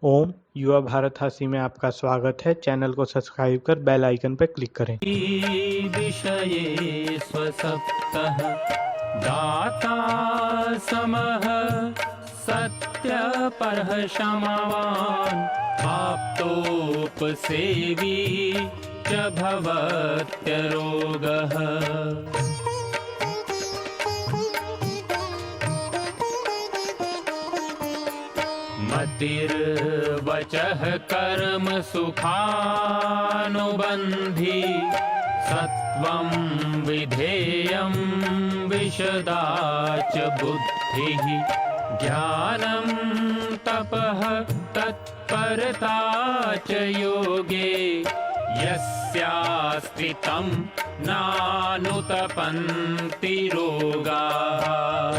ओम युवा भारत हासी में आपका स्वागत है। चैनल को सब्सक्राइब कर बेल आइकन पर क्लिक करें। विषये स्वसप्तः दाता समः सत्यपरः क्षमावान् आप्तोपसेवी च भवत्यरोगः। मतिर्वचः कर्म सुखानुबन्धी सत्वं विधेयं विशदा च बुद्धिः ज्ञानं तपः तत्परता च योगे यस्यास्ति तं नानुतपन्ति रोगाः।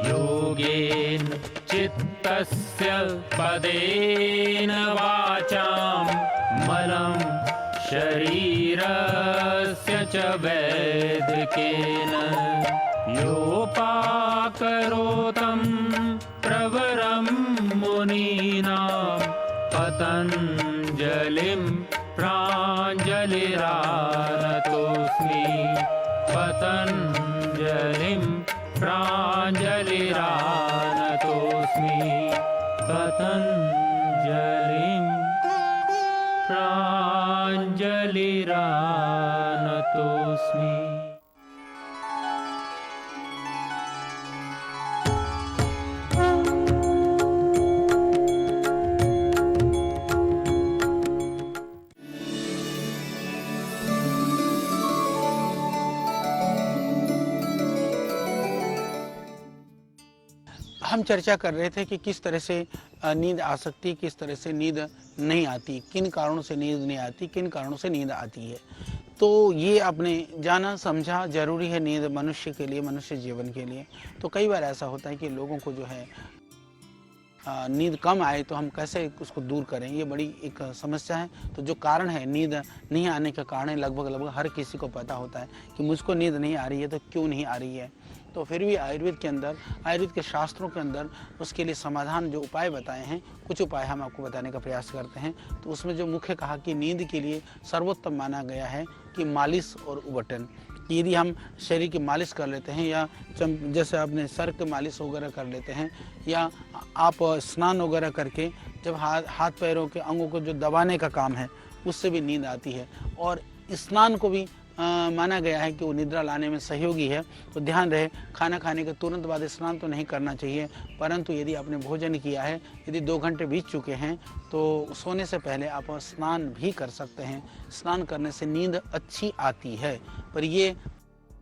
योगेन चित्तस्य पदेन वाचां मलं शरीरस्य च वैदिकेन योपाकरोतं प्रवरं मुनीनां पतञ्जलिं प्राञ्जलिरानतोऽस्मि पतञ्जलिं प्राञ्जलिरानतोऽस्मि पतञ्जलिं प्राञ्जलिरानतोऽस्मि। हम चर्चा कर रहे थे कि किस तरह से नींद आ सकती है, किस तरह से नींद नहीं आती, किन कारणों से नींद नहीं आती, किन कारणों से नींद आती है। तो ये आपने जाना समझा, जरूरी है नींद मनुष्य के लिए, मनुष्य जीवन के लिए। तो कई बार ऐसा होता है कि लोगों को जो है नींद कम आए तो हम कैसे उसको दूर करें, ये बड़ी एक समस्या है। तो जो कारण है नींद नहीं आने का कारण है, लगभग हर किसी को पता होता है कि मुझको नींद नहीं आ रही है, तो क्यों नहीं आ रही है। तो फिर भी आयुर्वेद के अंदर, आयुर्वेद के शास्त्रों के अंदर उसके लिए समाधान, जो उपाय बताए हैं, कुछ उपाय हम आपको बताने का प्रयास करते हैं। तो उसमें जो मुख्य कहा कि नींद के लिए सर्वोत्तम माना गया है कि मालिश और उबटन। यदि हम शरीर की मालिश कर लेते हैं, या जैसे आपने सर की मालिश वगैरह कर लेते हैं, या आप स्नान वगैरह करके जब हाथ पैरों के अंगों को जो दबाने का काम है, उससे भी नींद आती है। और स्नान को भी माना गया है कि वो निद्रा लाने में सहयोगी है। तो ध्यान रहे, खाना खाने के तुरंत बाद स्नान तो नहीं करना चाहिए, परंतु यदि आपने भोजन किया है, यदि 2 घंटे बीत चुके हैं, तो सोने से पहले आप स्नान भी कर सकते हैं। स्नान करने से नींद अच्छी आती है, पर ये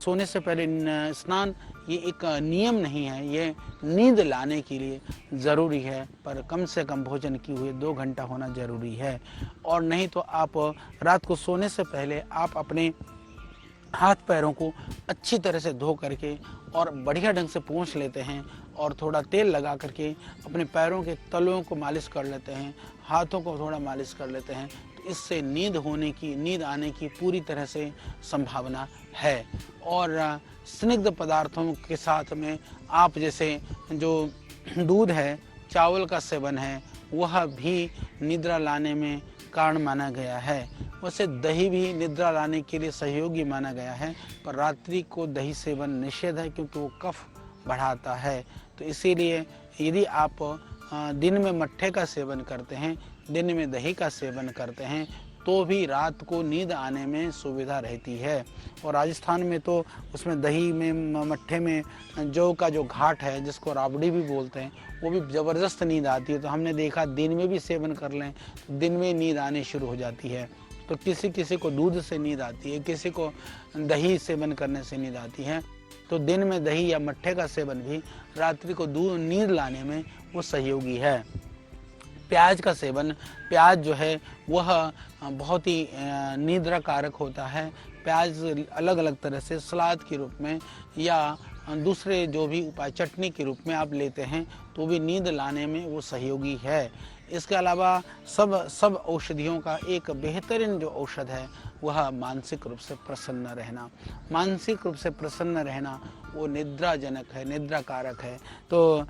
सोने से पहले स्नान ये एक नियम नहीं है, ये नींद लाने के लिए ज़रूरी है। पर कम से कम भोजन किए हुए 2 घंटा होना ज़रूरी है। और नहीं तो आप रात को सोने से पहले आप अपने हाथ पैरों को अच्छी तरह से धो करके और बढ़िया ढंग से पोंछ लेते हैं, और थोड़ा तेल लगा करके अपने पैरों के तलुओं को मालिश कर लेते हैं, हाथों को थोड़ा मालिश कर लेते हैं। तो इससे नींद आने की पूरी तरह से संभावना है। और स्निग्ध पदार्थों के साथ में आप जैसे जो दूध है, चावल का सेवन है, वह भी निद्रा लाने में कारण माना गया है। वैसे दही भी निद्रा लाने के लिए सहयोगी माना गया है, पर रात्रि को दही सेवन निषेध है, क्योंकि वो कफ बढ़ाता है। तो इसीलिए यदि आप दिन में मट्ठे का सेवन करते हैं, दिन में दही का सेवन करते हैं, तो भी रात को नींद आने में सुविधा रहती है। और राजस्थान में तो उसमें दही में, मट्ठे में जौ का जो घाट है, जिसको राबड़ी भी बोलते हैं, वो भी ज़बरदस्त नींद आती है। तो हमने देखा दिन में भी सेवन कर लें तो दिन में नींद आने शुरू हो जाती है। तो किसी को दूध से नींद आती है, किसी को दही सेवन करने से नींद आती है। तो दिन में दही या मट्ठे का सेवन भी रात्रि को नींद लाने में वो सहयोगी है। प्याज का सेवन, प्याज जो है वह बहुत ही निद्रा कारक होता है। प्याज अलग अलग तरह से सलाद के रूप में या दूसरे जो भी उपाय चटनी के रूप में आप लेते हैं तो भी नींद लाने में वो सहयोगी है। इसके अलावा सब औषधियों का एक बेहतरीन जो औषध है वह मानसिक रूप से प्रसन्न रहना। मानसिक रूप से प्रसन्न रहना वो निद्राजनक है, निद्रा कारक है। तो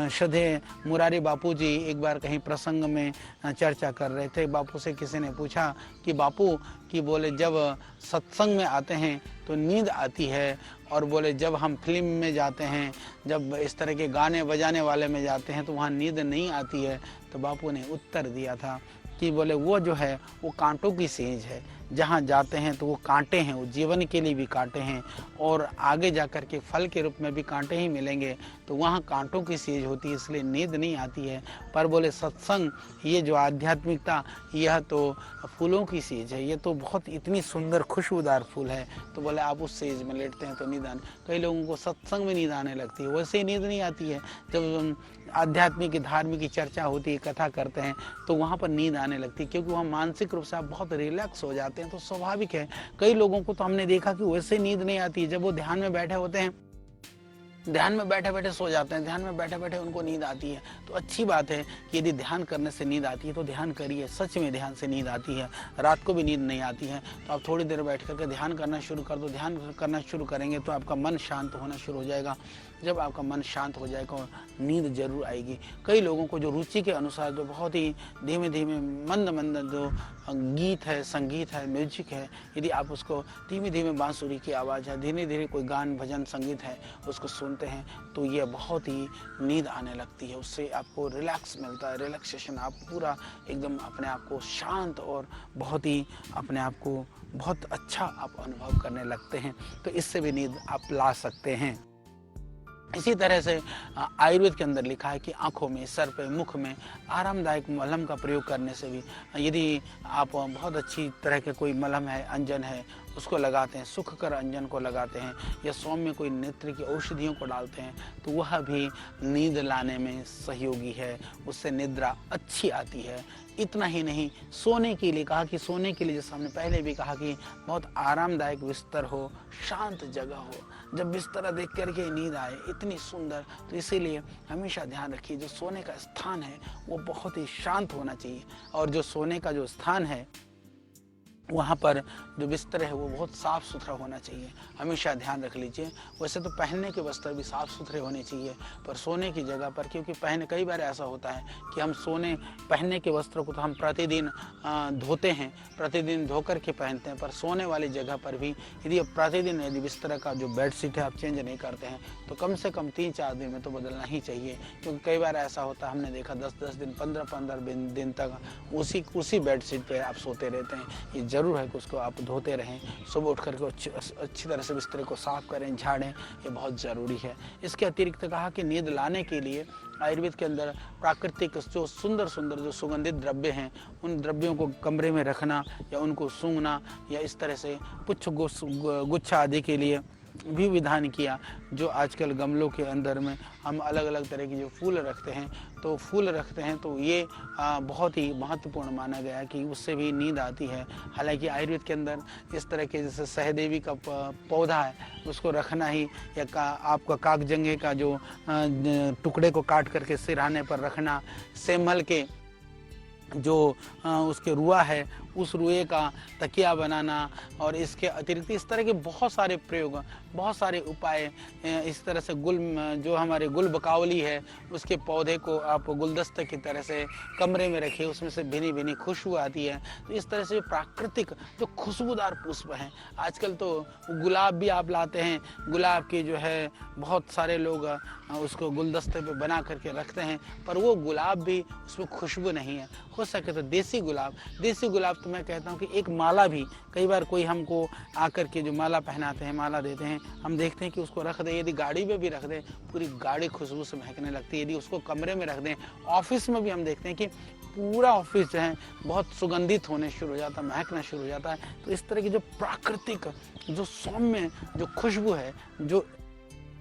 श्रद्धेय मुरारी बापू जी एक बार कहीं प्रसंग में चर्चा कर रहे थे। बापू से किसी ने पूछा कि बापू कि बोले जब सत्संग में आते हैं तो नींद आती है, और बोले जब हम फिल्म में जाते हैं, जब इस तरह के गाने बजाने वाले में जाते हैं तो वहाँ नींद नहीं आती है। तो बापू ने उत्तर दिया था कि बोले वो जो है वो कांटों की सेज है, जहाँ जाते हैं तो वो कांटे हैं, वो जीवन के लिए भी कांटे हैं और आगे जाकर के फल के रूप में भी कांटे ही मिलेंगे। तो वहाँ कांटों की सेज होती है, इसलिए नींद नहीं आती है। पर बोले सत्संग, ये जो आध्यात्मिकता, यह तो फूलों की सेज है, ये तो बहुत इतनी सुंदर खुशबूदार फूल है। तो बोले आप उस सेज में लेटते हैं तो नींद आने, कई लोगों को सत्संग में नींद आने लगती है, वैसे ही नींद नहीं आती है। जब आध्यात्मिक धार्मिक की चर्चा होती है, कथा करते हैं, तो वहाँ पर नींद आने लगती है, क्योंकि वहाँ मानसिक रूप से आप बहुत रिलैक्स हो जाते हैं। तो स्वाभाविक है, कई लोगों को तो हमने देखा कि वैसे नींद नहीं आती है। जब वो ध्यान में बैठे होते हैं, ध्यान में बैठे बैठे सो जाते हैं, ध्यान में बैठे बैठे उनको नींद आती है। तो अच्छी बात है कि यदि ध्यान करने से नींद आती है तो ध्यान करिए, सच में ध्यान से नींद आती है। रात को भी नींद नहीं आती है तो आप थोड़ी देर बैठ करके ध्यान करना शुरू कर दो। ध्यान करना शुरू करेंगे तो आपका मन शांत होना शुरू हो जाएगा। जब आपका मन शांत हो जाएगा नींद जरूर आएगी। कई लोगों को जो रुचि के अनुसार जो बहुत ही धीमे धीमे मंद मंद जो गीत है, संगीत है, म्यूजिक है, यदि आप उसको धीमे धीमे बांसुरी की आवाज़ है, धीरे धीरे कोई गान भजन संगीत है, उसको सुनते हैं तो ये बहुत ही नींद आने लगती है। उससे आपको रिलैक्स मिलता है, रिलैक्सेशन, आप पूरा एकदम अपने आप को शांत और बहुत ही अपने आप को बहुत अच्छा आप अनुभव करने लगते हैं। तो इससे भी नींद आप ला सकते हैं। इसी तरह से आयुर्वेद के अंदर लिखा है कि आँखों में, सर पे, मुख में आरामदायक मलहम का प्रयोग करने से भी, यदि आप बहुत अच्छी तरह के कोई मलहम है, अंजन है, उसको लगाते हैं, सुखकर अंजन को लगाते हैं, या सौम्य कोई नेत्र की औषधियों को डालते हैं, तो वह भी नींद लाने में सहयोगी है, उससे निद्रा अच्छी आती है। इतना ही नहीं, सोने के लिए कहा कि सोने के लिए जैसे हमने पहले भी कहा कि बहुत आरामदायक बिस्तर हो, शांत जगह हो। जब बिस्तर देख करके नींद आए इतनी सुंदर, तो इसीलिए हमेशा ध्यान रखिए जो सोने का स्थान है वो बहुत ही शांत होना चाहिए, और जो सोने का जो स्थान है वहाँ पर जो बिस्तर है वो बहुत साफ़ सुथरा होना चाहिए, हमेशा ध्यान रख लीजिए। वैसे तो पहनने के वस्त्र भी साफ़ सुथरे होने चाहिए, पर सोने की जगह पर, क्योंकि कई बार ऐसा होता है कि हम पहनने के वस्त्रों को तो हम प्रतिदिन धोते हैं, प्रतिदिन धो कर के पहनते हैं, पर सोने वाली जगह पर भी यदि प्रतिदिन यदि बिस्तर का जो बेडशीट है आप चेंज नहीं करते हैं तो कम से कम 3-4 दिन में तो बदलना ही चाहिए। क्योंकि कई बार ऐसा होता है, हमने देखा 10-10 दिन, 15-15 दिन तक उसी बेडशीट पर आप सोते रहते हैं। ये जरूर है कि उसको आप धोते रहें, सुबह उठ करके अच्छी तरह से बिस्तर को साफ करें, झाड़ें, ये बहुत ज़रूरी है। इसके अतिरिक्त कहा कि नींद लाने के लिए आयुर्वेद के अंदर प्राकृतिक जो सुंदर सुंदर जो सुगंधित द्रव्य हैं, उन द्रव्यों को कमरे में रखना या उनको सूंघना, या इस तरह से पुष्प गुच्छा आदि के लिए भी विधान किया। जो आजकल गमलों के अंदर में हम अलग अलग तरह के जो फूल रखते हैं, तो ये बहुत ही महत्वपूर्ण माना गया है कि उससे भी नींद आती है। हालांकि आयुर्वेद के अंदर इस तरह के जैसे सहदेवी का पौधा है उसको रखना ही, या आपका कागजंगे का जो टुकड़े को काट करके सिरहाने पर रखना, सेमल के जो उसके रुआ है उस रुए का तकिया बनाना, और इसके अतिरिक्त इस तरह के बहुत सारे प्रयोग, बहुत सारे उपाय। इस तरह से जो हमारे गुल बकावली है उसके पौधे को आप गुलदस्ते की तरह से कमरे में रखिए, उसमें से भिनी भिनी खुशबू आती है। तो इस तरह से प्राकृतिक जो खुशबूदार पुष्प हैं, आजकल तो गुलाब भी आप लाते हैं, गुलाब के जो है बहुत सारे लोग उसको गुलदस्ते पे बना करके रखते हैं, पर वो गुलाब भी उसमें खुशबू नहीं है। हो सके तो देसी गुलाब तो मैं कहता हूँ कि एक माला भी, कई बार कोई हमको आकर के जो माला पहनाते हैं, माला देते हैं, हम देखते हैं कि उसको रख दें, यदि गाड़ी में भी रख दें पूरी गाड़ी खुशबू से महकने लगती है। यदि उसको कमरे में रख दें, ऑफिस में भी हम देखते हैं कि पूरा ऑफिस जो है बहुत सुगंधित होने शुरू हो जाता है, महकना शुरू हो जाता है। तो इस तरह की जो प्राकृतिक जो सौम्य जो खुशबू है, जो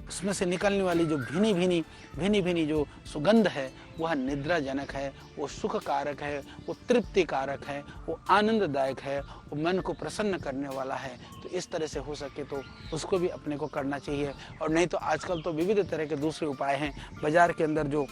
उसमें से निकलने वाली जो भिनी भिनी जो सुगंध है, वह निद्राजनक है, वो सुख कारक है, वो तृप्ति कारक है, वो आनंददायक है, वो मन को प्रसन्न करने वाला है। तो इस तरह से हो सके तो उसको भी अपने को करना चाहिए। और नहीं तो आजकल तो विविध तरह के दूसरे उपाय हैं। बाजार के अंदर जो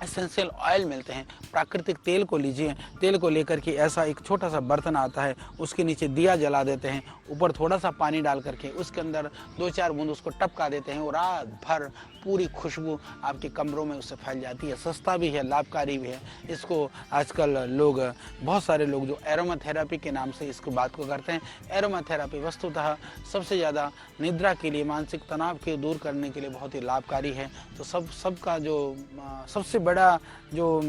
एसेंशियल ऑयल मिलते हैं, प्राकृतिक तेल को लीजिए, तेल को लेकर के ऐसा एक छोटा सा बर्तन आता है, उसके नीचे दिया जला देते हैं, ऊपर थोड़ा सा पानी डाल करके उसके अंदर 2-4 बूंद उसको टपका देते हैं और रात भर पूरी खुशबू आपके कमरों में उससे फैल जाती है। सस्ता भी है, लाभकारी भी है। इसको आजकल लोग, बहुत सारे लोग जो एरोमा थेरेपी के नाम से इसको बात को करते हैं। एरोमा थेरेपी वस्तुतः सबसे ज़्यादा निद्रा के लिए, मानसिक तनाव के दूर करने के लिए बहुत ही लाभकारी है। तो सबका जो सबसे बड़ा जो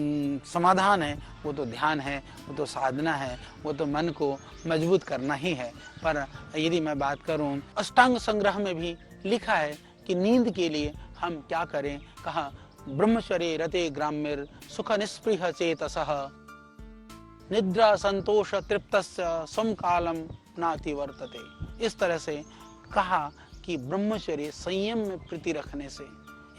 समाधान है वो तो ध्यान है, वो तो साधना है, वो तो मन को मजबूत करना ही है। पर यदि मैं बात करूं, अष्टांग संग्रह में भी लिखा है कि नींद के लिए हम क्या करें। कहा, ब्रह्मचर्ये रते ग्राम्यर सुख निस्पृह चेतसः निद्रा संतोष तृप्तस्य समकालम नाति वर्तते। इस तरह से कहा कि ब्रह्मचर्य, संयम में प्रीति रखने से,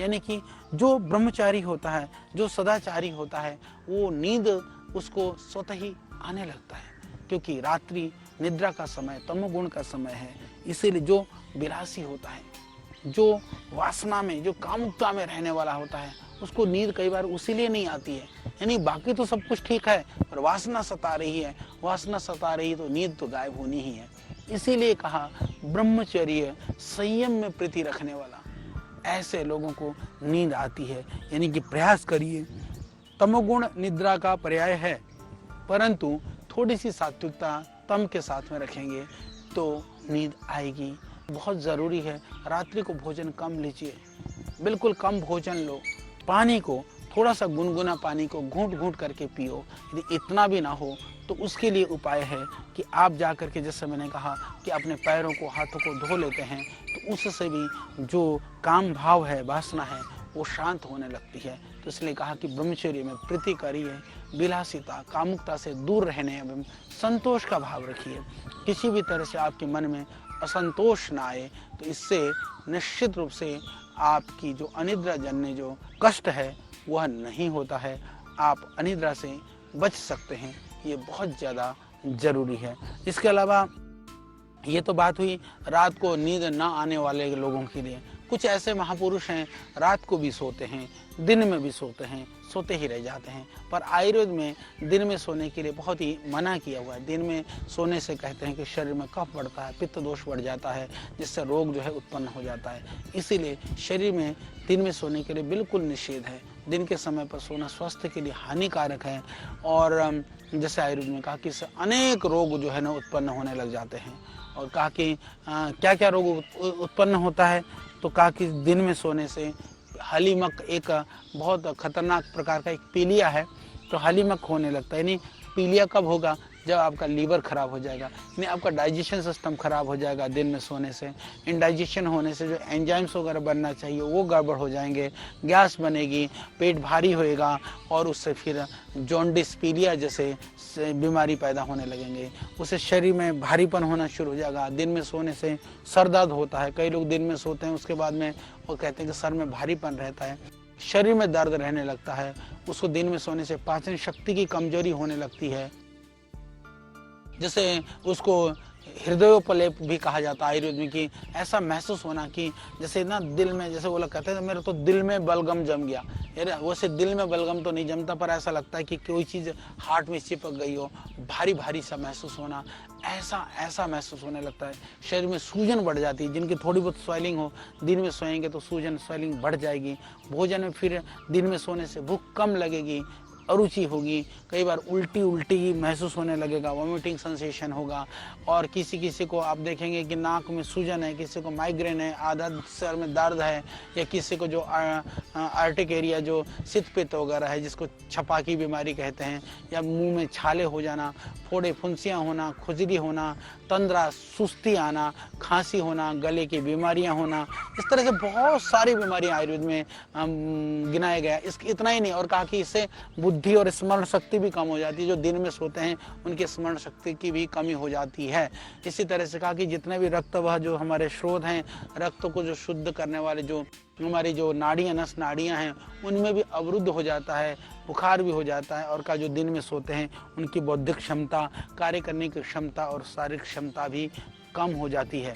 यानी कि जो ब्रह्मचारी होता है, जो सदाचारी होता है, वो नींद उसको स्वतः ही आने लगता है, क्योंकि रात्रि निद्रा का समय, तमोगुण का समय है। इसीलिए जो विलासी होता है, जो वासना में, जो कामुकता में रहने वाला होता है, उसको नींद कई बार उसीलिए नहीं आती है। यानी बाकी तो सब कुछ ठीक है, पर वासना सता रही है, वासना सता रही तो नींद तो गायब होनी ही है। इसीलिए कहा, ब्रह्मचर्य, संयम में प्रीति रखने वाला, ऐसे लोगों को नींद आती है। यानी कि प्रयास करिए। तमोगुण निद्रा का पर्याय है, परंतु थोड़ी सी सात्विकता तम के साथ में रखेंगे तो नींद आएगी। बहुत ज़रूरी है, रात्रि को भोजन कम लीजिए, बिल्कुल कम भोजन लो। पानी को, थोड़ा सा गुनगुना पानी को घूंट घूंट करके पियो। यदि इतना भी ना हो तो उसके लिए उपाय है कि आप जा कर के, जैसे मैंने कहा कि अपने पैरों को, हाथों को धो लेते हैं, तो उससे भी जो काम भाव है, वासना है, वो शांत होने लगती है। तो इसलिए कहा कि ब्रह्मचर्य में प्रीति करिए, विलासिता, कामुकता से दूर रहने एवं संतोष का भाव रखिए। किसी भी तरह से आपके मन में असंतोष ना आए, तो इससे निश्चित रूप से आपकी जो अनिद्रा जन्य जो कष्ट है वह नहीं होता है। आप अनिद्रा से बच सकते हैं, ये बहुत ज़्यादा जरूरी है। इसके अलावा ये तो बात हुई रात को नींद ना आने वाले लोगों के लिए। कुछ ऐसे महापुरुष हैं, रात को भी सोते हैं, दिन में भी सोते हैं, सोते ही रह जाते हैं। पर आयुर्वेद में दिन में सोने के लिए बहुत ही मना किया हुआ है। दिन में सोने से कहते हैं कि शरीर में कफ बढ़ता है, पित्त दोष बढ़ जाता है, जिससे रोग जो है उत्पन्न हो जाता है। इसीलिए शरीर में दिन में सोने के लिए बिल्कुल निषेध है। दिन के समय पर सोना स्वास्थ्य के लिए हानिकारक है। और जैसे आयुर्वेद में कहा कि इससे अनेक रोग जो है ना उत्पन्न होने लग जाते हैं। और कहा कि क्या क्या रोग उत्पन्न होता है, तो कहा कि दिन में सोने से हलीमक, एक बहुत खतरनाक प्रकार का एक पीलिया है, तो हलीमक होने लगता है। यानी पीलिया कब होगा? जब आपका लीवर खराब हो जाएगा, यानी आपका डाइजेशन सिस्टम खराब हो जाएगा दिन में सोने से। इंडाइजेशन होने से जो एंजाइम्स वगैरह बनना चाहिए वो गड़बड़ हो जाएंगे, गैस बनेगी, पेट भारी होएगा और उससे फिर जॉन्डिस, पीलिया जैसे बीमारी पैदा होने लगेंगे। उससे शरीर में भारीपन होना शुरू हो जाएगा। दिन में सोने से सर दर्द होता है। कई लोग दिन में सोते हैं, उसके बाद में वो कहते हैं कि सर में भारीपन रहता है, शरीर में दर्द रहने लगता है। उसको दिन में सोने से पाचन शक्ति की कमजोरी होने लगती है। जैसे उसको हृदयोपलेप भी कहा जाता है आयुर्वेद में, कि ऐसा महसूस होना कि जैसे ना दिल में, जैसे वो लोग कहते हैं मेरे तो दिल में बलगम जम गया। यार वैसे दिल में बलगम तो नहीं जमता, पर ऐसा लगता है कि कोई चीज़ हार्ट में चिपक गई हो, भारी भारी सा महसूस होना, ऐसा महसूस होने लगता है। शरीर में सूजन बढ़ जाती है। जिनकी थोड़ी बहुत स्वेलिंग हो, दिन में सोएंगे तो सूजन, स्वेलिंग बढ़ जाएगी। भोजन में फिर दिन में सोने से भूख कम लगेगी, अरुचि होगी, कई बार उल्टी महसूस होने लगेगा, वॉमिटिंग सेंसेशन होगा। और किसी को आप देखेंगे कि नाक में सूजन है, किसी को माइग्रेन है, आधा सर में दर्द है, या किसी को जो आर्टिक एरिया जो सित पित्त वगैरह है, जिसको छपा की बीमारी कहते हैं, या मुंह में छाले हो जाना, फोड़े फुंसियाँ होना, खुजली होना, तंद्रा, सुस्ती आना, खांसी होना, गले की बीमारियां होना, इस तरह से बहुत सारी बीमारियां आयुर्वेद में गिनाया गया। इतना ही नहीं, और कहा कि इससे बुद्धि और स्मरण शक्ति भी कम हो जाती है। जो दिन में सोते हैं उनकी स्मरण शक्ति की भी कमी हो जाती है। इसी तरह से कहा कि जितने भी रक्तवाह जो हमारे स्रोत हैं, रक्त को जो शुद्ध करने वाले जो हमारी जो नाड़ियाँ, नस नाड़ियाँ हैं, उनमें भी अवरुद्ध हो जाता है, बुखार भी हो जाता है। और का जो दिन में सोते हैं उनकी बौद्धिक क्षमता, कार्य करने की क्षमता और शारीरिक क्षमता भी कम हो जाती है।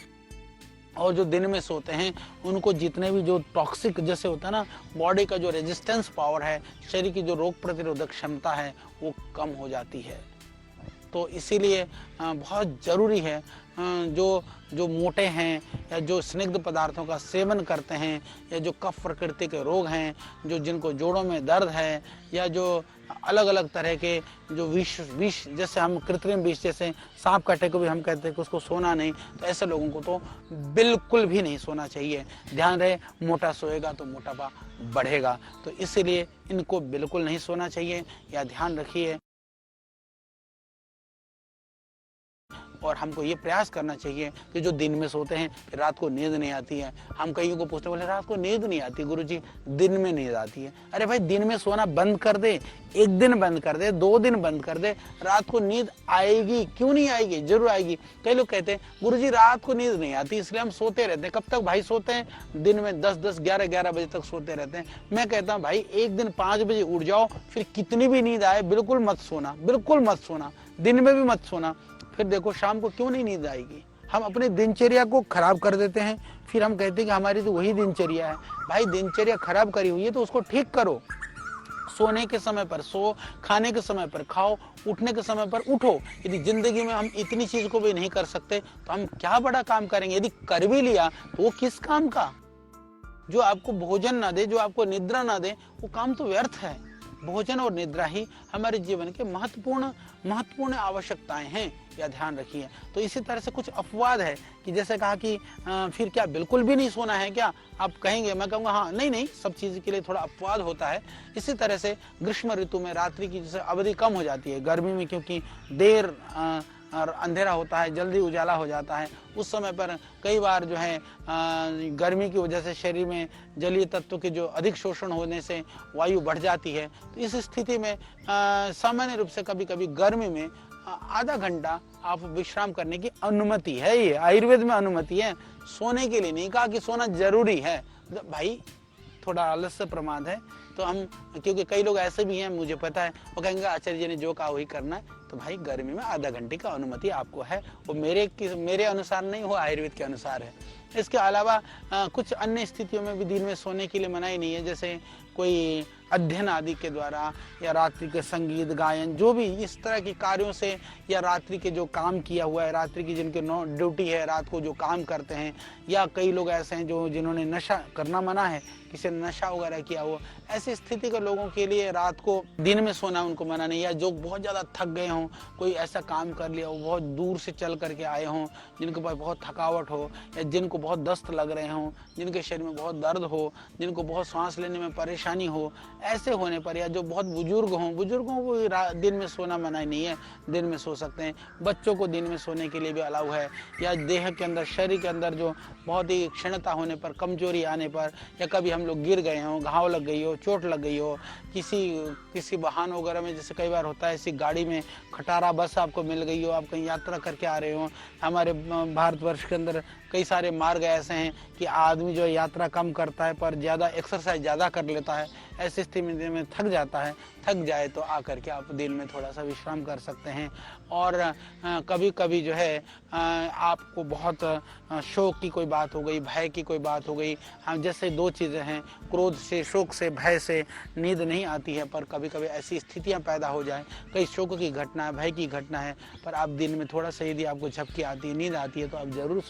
और जो दिन में सोते हैं उनको जितने भी जो टॉक्सिक जैसे होता है ना, बॉडी का जो रेजिस्टेंस पावर है, शरीर की जो रोग प्रतिरोधक क्षमता है वो कम हो जाती है। तो इसीलिए बहुत ज़रूरी है जो मोटे हैं या जो स्निग्ध पदार्थों का सेवन करते हैं या जो कफ प्रकृति के रोग हैं, जिनको जोड़ों में दर्द है या जो अलग अलग तरह के जो विष जैसे हम कृत्रिम विष जैसे सांप काटे को भी हम कहते हैं कि उसको सोना नहीं, तो ऐसे लोगों को तो बिल्कुल भी नहीं सोना चाहिए। ध्यान रहे, मोटा सोएगा तो मोटापा बढ़ेगा, तो इसीलिए इनको बिल्कुल नहीं सोना चाहिए, या ध्यान रखिए। और हमको ये प्रयास करना चाहिए कि जो दिन में सोते हैं फिर रात को नींद नहीं आती है। हम कईयों को पूछते बोले रात को नींद नहीं आती गुरुजी, दिन में नींद आती है। अरे भाई, दिन में सोना बंद कर दे, एक दिन बंद कर दे, 2 दिन बंद कर दे, रात को नींद आएगी। क्यों नहीं आएगी? जरूर आएगी। कई लोग कहते हैं गुरुजी रात को नींद नहीं आती इसलिए हम सोते रहते हैं। कब तक भाई सोते हैं? दिन में 10-10, 11-11 बजे तक सोते रहते हैं। मैं कहता हूँ भाई, एक दिन 5 बजे उठ जाओ, फिर कितनी भी नींद आए बिल्कुल मत सोना, बिल्कुल मत सोना, दिन में भी मत सोना। फिर देखो शाम को क्यों नहीं नींद आएगी। हम अपनी दिनचर्या को खराब कर देते हैं, फिर हम कहते हैं कि हमारी तो वही दिनचर्या है। भाई, दिनचर्या खराब करी हुई है तो उसको ठीक करो। सोने के समय पर सो, खाने के समय पर खाओ, उठने के समय पर उठो। यदि जिंदगी में हम इतनी चीज को भी नहीं कर सकते तो हम क्या बड़ा काम करेंगे। यदि कर भी लिया तो वो किस काम का? जो आपको भोजन ना दे, जो आपको निद्रा ना दे, वो काम तो व्यर्थ है। भोजन और निद्रा ही हमारे जीवन के महत्वपूर्ण आवश्यकताएं हैं, या ध्यान रखिए। तो इसी तरह से कुछ अपवाद है कि जैसे कहा कि फिर क्या बिल्कुल भी नहीं सोना है क्या आप कहेंगे? मैं कहूँगा हाँ, नहीं, सब चीज़ के लिए थोड़ा अपवाद होता है। इसी तरह से ग्रीष्म ऋतु में रात्रि की जैसे अवधि कम हो जाती है, गर्मी में क्योंकि देर और अंधेरा होता है, जल्दी उजाला हो जाता है, उस समय पर कई बार जो है गर्मी की वजह से शरीर में जलीय तत्वों के जो अधिक शोषण होने से वायु बढ़ जाती है। तो इस स्थिति में सामान्य रूप से कभी कभी गर्मी में आधा घंटा आप विश्राम करने की अनुमति है। ये आयुर्वेद में अनुमति है, सोने के लिए नहीं कहा कि सोना जरूरी है। भाई, थोड़ा आलस्य प्रमाद है। तो हम, क्योंकि कई लोग ऐसे भी हैं, मुझे पता है, वो कहेंगे आचार्य जी ने जो कहा वही करना है। तो भाई, गर्मी में आधा घंटे का अनुमति आपको है, वो मेरे अनुसार नहीं, वो आयुर्वेद के अनुसार है। इसके अलावा कुछ अन्य स्थितियों में भी दिन में सोने के लिए मनाही नहीं है, जैसे कोई अध्ययन आदि के द्वारा या रात्रि के संगीत गायन, जो भी इस तरह के कार्यों से, या रात्रि के जो काम किया हुआ है, रात्रि की जिनके ड्यूटी है, रात को जो काम करते हैं, या कई लोग ऐसे हैं जिन्होंने नशा करना मना है, किसी ने नशा वगैरह किया हो, ऐसी स्थिति के लोगों के लिए रात को दिन में सोना उनको मना नहीं। या जो बहुत ज़्यादा थक गए हों, कोई ऐसा काम कर लिया हो, बहुत दूर से चल करके आए हों, जिनके पास बहुत थकावट हो, या जिनको बहुत दस्त लग रहे हों, जिनके शरीर में बहुत दर्द हो, जिनको बहुत सांस लेने में परेशानी हो, ऐसे होने पर, या जो बहुत बुजुर्गों को दिन में सोना मना नहीं है, दिन में सो सकते हैं। बच्चों को दिन में सोने के लिए भी अलाउ है। या देह के अंदर, शरीर के अंदर जो बहुत ही क्षीणता होने पर, कमजोरी आने पर, या कभी हम लोग गिर गए हों, घाव लग गई हो, चोट लग गई हो, किसी वाहन वगैरह में, जैसे कई बार होता है ऐसी गाड़ी में खटारा बस आपको मिल गई हो, आप कहीं यात्रा करके आ रहे हो। हमारे भारतवर्ष के अंदर कई सारे मार्ग ऐसे हैं कि आदमी जो यात्रा कम करता है पर ज़्यादा एक्सरसाइज ज़्यादा कर लेता है, ऐसी स्थिति में थक जाता है। थक जाए तो आकर के आप दिन में थोड़ा सा विश्राम कर सकते हैं। और कभी कभी जो है आपको बहुत शोक की कोई बात हो गई, भय की कोई बात हो गई, हम जैसे 2 चीज़ें हैं, क्रोध से, शोक से, भय से नींद नहीं आती है, पर कभी कभी ऐसी स्थितियां पैदा हो जाए, कई शोक की घटना है, भय की घटना है, पर आप दिन में थोड़ा सा यदि आपको झपकी आती है, नींद आती है, तो आप ज़रूर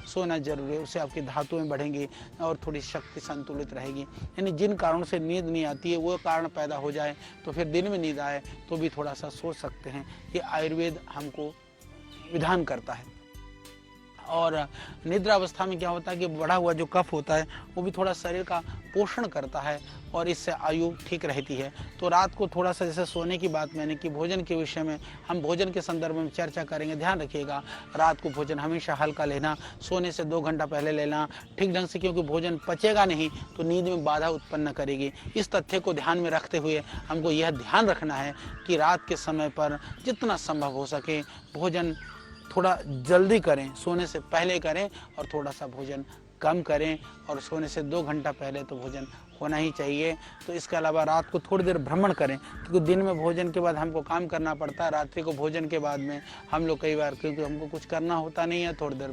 सोना जरूरी है। उससे आपकी धातुएं बढ़ेंगी और थोड़ी शक्ति संतुलित रहेगी। यानी जिन कारणों से नींद नहीं आती है, वो कारण पैदा हो जाए तो फिर दिन में नींद आए तो भी थोड़ा सा सोच सकते हैं। ये आयुर्वेद हमको विधान करता है। और निद्रा अवस्था में क्या होता है कि बढ़ा हुआ जो कफ होता है वो भी थोड़ा शरीर का पोषण करता है और इससे आयु ठीक रहती है। तो रात को थोड़ा सा, जैसे सोने की बात मैंने की, भोजन के विषय में हम भोजन के संदर्भ में चर्चा करेंगे। ध्यान रखिएगा, रात को भोजन हमेशा हल्का लेना, सोने से 2 घंटा पहले लेना ठीक ढंग से, क्योंकि भोजन पचेगा नहीं तो नींद में बाधा उत्पन्न करेगी। इस तथ्य को ध्यान में रखते हुए हमको यह ध्यान रखना है कि रात के समय पर जितना संभव हो सके भोजन थोड़ा जल्दी करें, सोने से पहले करें, और थोड़ा सा भोजन कम करें और सोने से 2 घंटा पहले तो भोजन होना ही चाहिए। तो इसके अलावा रात को थोड़ी देर भ्रमण करें, क्योंकि दिन में भोजन के बाद हमको काम करना पड़ता है, रात्रि को भोजन के बाद में हम लोग कई बार क्योंकि हमको कुछ करना होता नहीं है, थोड़ी देर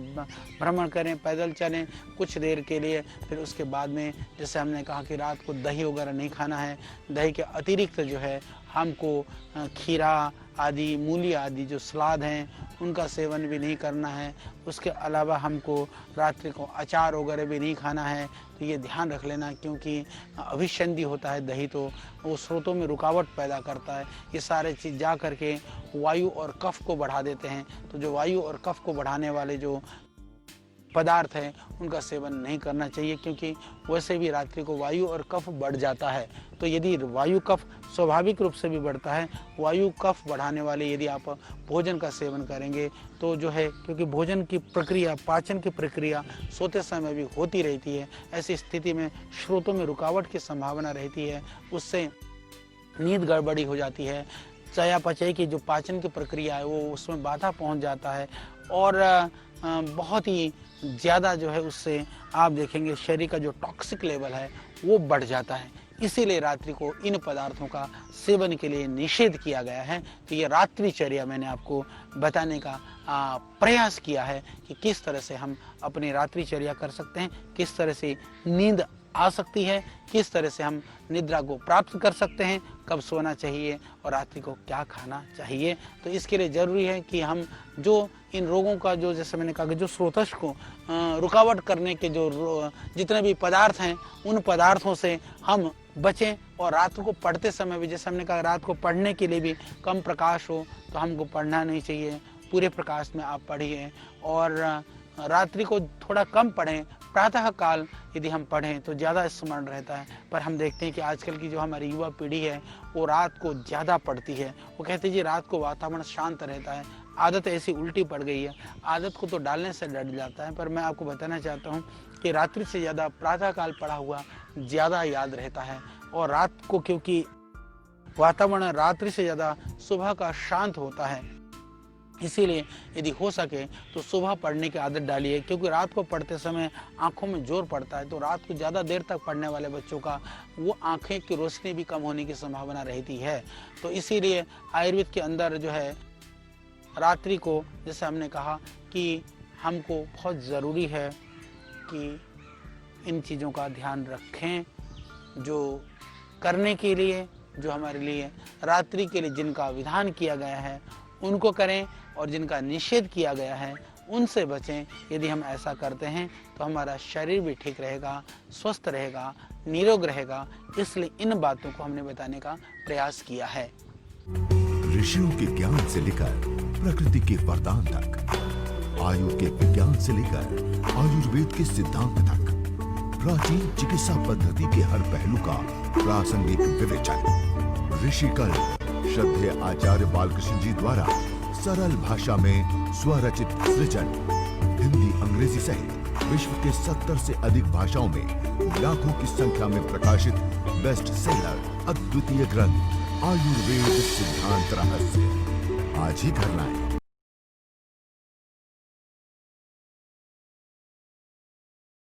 भ्रमण करें, पैदल चलें कुछ देर के लिए। फिर उसके बाद में जैसे हमने कहा कि रात को दही वगैरह नहीं खाना है, दही के अतिरिक्त जो है हमको खीरा आदि, मूली आदि जो सलाद हैं उनका सेवन भी नहीं करना है। उसके अलावा हमको रात्रि को अचार वगैरह भी नहीं खाना है। तो ये ध्यान रख लेना, क्योंकि अभिसंधि होता है दही, तो वो स्रोतों में रुकावट पैदा करता है। ये सारे चीज़ जा करके वायु और कफ को बढ़ा देते हैं। तो जो वायु और कफ को बढ़ाने वाले जो पदार्थ है उनका सेवन नहीं करना चाहिए, क्योंकि वैसे भी रात्रि को वायु और कफ बढ़ जाता है। तो यदि वायु कफ स्वाभाविक रूप से भी बढ़ता है, वायु कफ बढ़ाने वाले यदि आप भोजन का सेवन करेंगे तो जो है, क्योंकि भोजन की प्रक्रिया, पाचन की प्रक्रिया सोते समय भी होती रहती है, ऐसी स्थिति में स्रोतों में रुकावट की संभावना रहती है, उससे नींद गड़बड़ी हो जाती है। चयापचय की जो पाचन की प्रक्रिया है वो उसमें बाधा पहुंच जाता है और बहुत ही ज़्यादा जो है उससे आप देखेंगे शरीर का जो टॉक्सिक लेवल है वो बढ़ जाता है। इसीलिए रात्रि को इन पदार्थों का सेवन के लिए निषेध किया गया है। तो ये रात्रिचर्या मैंने आपको बताने का प्रयास किया है कि किस तरह से हम अपनी रात्रिचर्या कर सकते हैं, किस तरह से नींद आ सकती है, किस तरह से हम निद्रा को प्राप्त कर सकते हैं, कब सोना चाहिए और रात्रि को क्या खाना चाहिए। तो इसके लिए ज़रूरी है कि हम जो इन रोगों का जो, जैसे मैंने कहा कि जो स्रोतश को रुकावट करने के जो जितने भी पदार्थ हैं उन पदार्थों से हम बचें। और रात को पढ़ते समय भी, जैसे हमने कहा, रात को पढ़ने के लिए भी कम प्रकाश हो तो हमको पढ़ना नहीं चाहिए, पूरे प्रकाश में आप पढ़िए। और रात्रि को थोड़ा कम पढ़ें, प्रातः काल यदि हम पढ़ें तो ज़्यादा स्मरण रहता है। पर हम देखते हैं कि आजकल की जो हमारी युवा पीढ़ी है वो रात को ज़्यादा पढ़ती है। वो कहते हैं जी रात को वातावरण शांत रहता है, आदत ऐसी उल्टी पड़ गई है। आदत को तो डालने से डर जाता है, पर मैं आपको बताना चाहता हूँ कि रात्रि से ज़्यादा प्रातः काल पढ़ा हुआ ज़्यादा याद रहता है। और रात को क्योंकि वातावरण रात्रि से ज़्यादा सुबह का शांत होता है, इसीलिए यदि हो सके तो सुबह पढ़ने की आदत डालिए, क्योंकि रात को पढ़ते समय आंखों में जोर पड़ता है। तो रात को ज़्यादा देर तक पढ़ने वाले बच्चों का वो आंखें की रोशनी भी कम होने की संभावना रहती है। तो इसीलिए आयुर्वेद के अंदर जो है रात्रि को, जैसे हमने कहा कि हमको बहुत ज़रूरी है कि इन चीज़ों का ध्यान रखें, जो करने के लिए, जो हमारे लिए रात्रि के लिए जिनका विधान किया गया है उनको करें, और जिनका निषेध किया गया है उनसे बचें। यदि हम ऐसा करते हैं तो हमारा शरीर भी ठीक रहेगा, स्वस्थ रहेगा, निरोग रहेगा। इसलिए इन बातों को हमने बताने का प्रयास किया है। ऋषियों के ज्ञान से लेकर प्रकृति के वरदान तक, आयु के विज्ञान से लेकर आयुर्वेद के सिद्धांत तक, प्राचीन चिकित्सा पद्धति के हर पहलू का प्रासंगिक विवेचन। ऋषिकल श्रद्धेय आचार्य बालकृष्ण जी द्वारा सरल भाषा में स्वरचित सृजन, हिंदी, अंग्रेजी सहित विश्व के 70 से अधिक भाषाओं में लाखों की संख्या में प्रकाशित बेस्ट सेलर अद्वितीय ग्रंथ आयुर्वेद सिद्धांत रहस्य आज ही करना है।